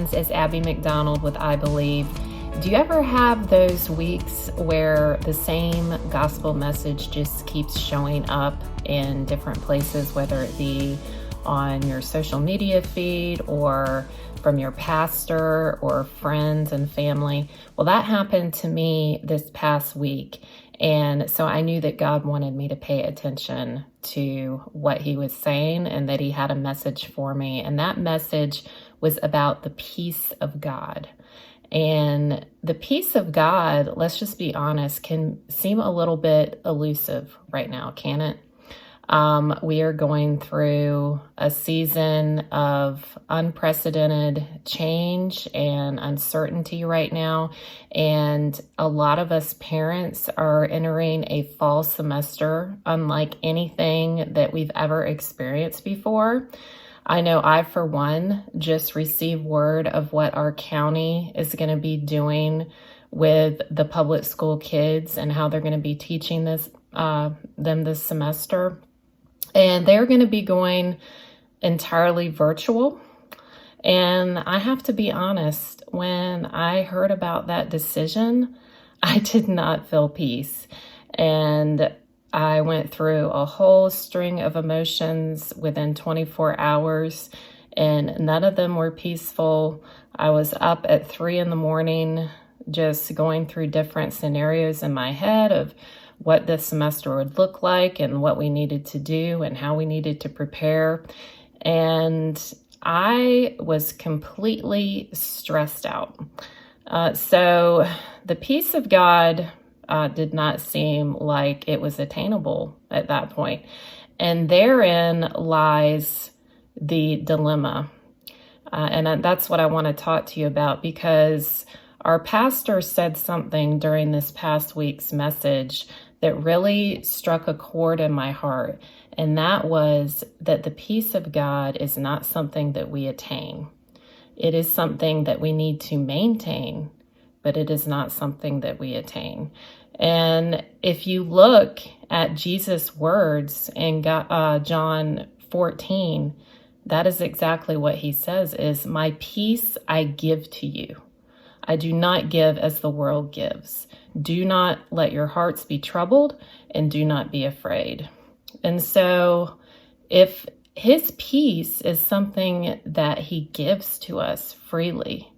friends, it's Abby McDonald with iBelieve. Do you ever have those weeks where the same gospel message just keeps showing up in different places, whether it be on your social media feed or from your pastor or friends and family? Well, that happened to me this past week. And so I knew that God wanted me to pay attention to what he was saying and that he had a message for me. And that message was about the peace of God. And the peace of God, let's just be honest, can seem a little bit elusive right now, can it? We are going through a season of unprecedented change and uncertainty right now. And a lot of us parents are entering a fall semester unlike anything that we've ever experienced before. I know I, for one, just received word of what our county is going to be doing with the public school kids and how they're going to be teaching them this semester. And they're going to be going entirely virtual. And I have to be honest, when I heard about that decision, I did not feel peace. And I went through a whole string of emotions within 24 hours, and none of them were peaceful. I was up at 3 a.m, just going through different scenarios in my head of what this semester would look like and what we needed to do and how we needed to prepare. And I was completely stressed out. So the peace of God did not seem like it was attainable at that point. And therein lies the dilemma. And that's what I want to talk to you about, because our pastor said something during this past week's message that really struck a chord in my heart. And that was that the peace of God is not something that we attain. It is something that we need to maintain, but it is not something that we attain. And if you look at Jesus' words in John 14, that is exactly what he says is, "My peace I give to you. I do not give as the world gives. Do not let your hearts be troubled and do not be afraid." And so if his peace is something that he gives to us freely,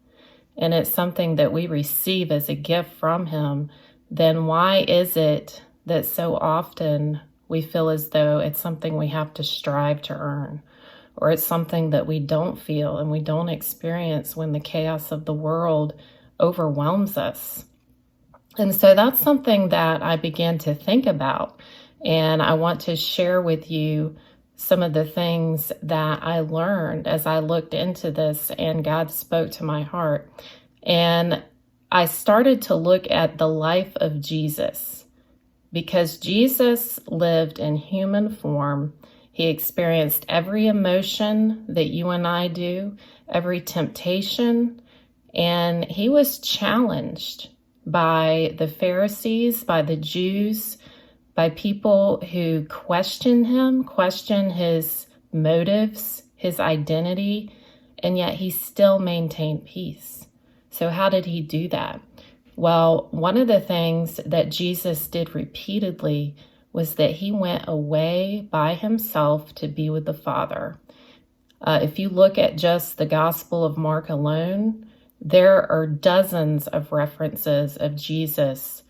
and it's something that we receive as a gift from him, then why is it that so often we feel as though it's something we have to strive to earn, or it's something that we don't feel and we don't experience when the chaos of the world overwhelms us? And so that's something that I began to think about, and I want to share with you some of the things that I learned as I looked into this and God spoke to my heart. And I started to look at the life of Jesus, because Jesus lived in human form. He experienced every emotion that you and I do, every temptation, and he was challenged by the Pharisees, by the Jews, by people who questioned him, questioned his motives, his identity, and yet he still maintained peace. So how did he do that? Well, one of the things that Jesus did repeatedly was that he went away by himself to be with the Father. If you look at just the Gospel of Mark alone, there are dozens of references of Jesus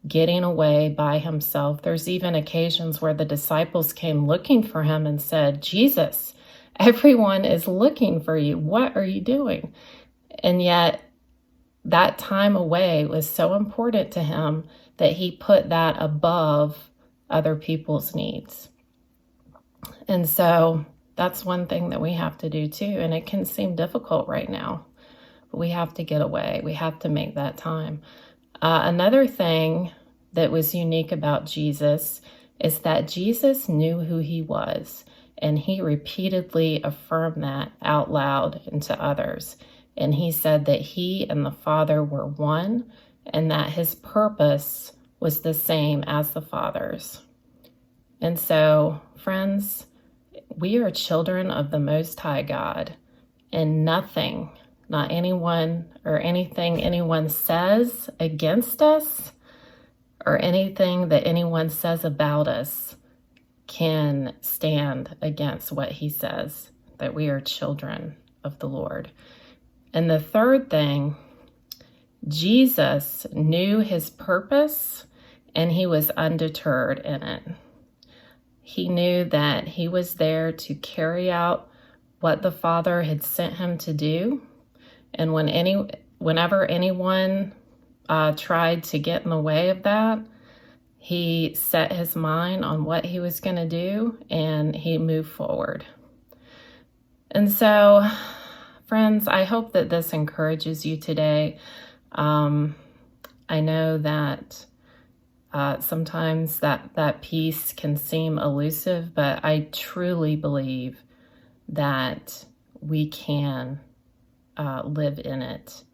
getting away by himself. There's even occasions where the disciples came looking for him and said, "Jesus, everyone is looking for you. What are you doing?" And yet that time away was so important to him that he put that above other people's needs. And so that's one thing that we have to do too. And it can seem difficult right now, but we have to get away. We have to make that time. Another thing that was unique about Jesus is that Jesus knew who he was, and he repeatedly affirmed that out loud and to others. And he said that he and the Father were one, and that his purpose was the same as the Father's. And so, friends, we are children of the Most High God, and nothing not anyone or anything anyone says against us or anything that anyone says about us can stand against what he says, that we are children of the Lord. And the third thing, Jesus knew his purpose and he was undeterred in it. He knew that he was there to carry out what the Father had sent him to do. And whenever anyone tried to get in the way of that, he set his mind on what he was going to do and he moved forward. And so, friends, I hope that this encourages you today. I know that sometimes that peace can seem elusive, but I truly believe that we can live in it.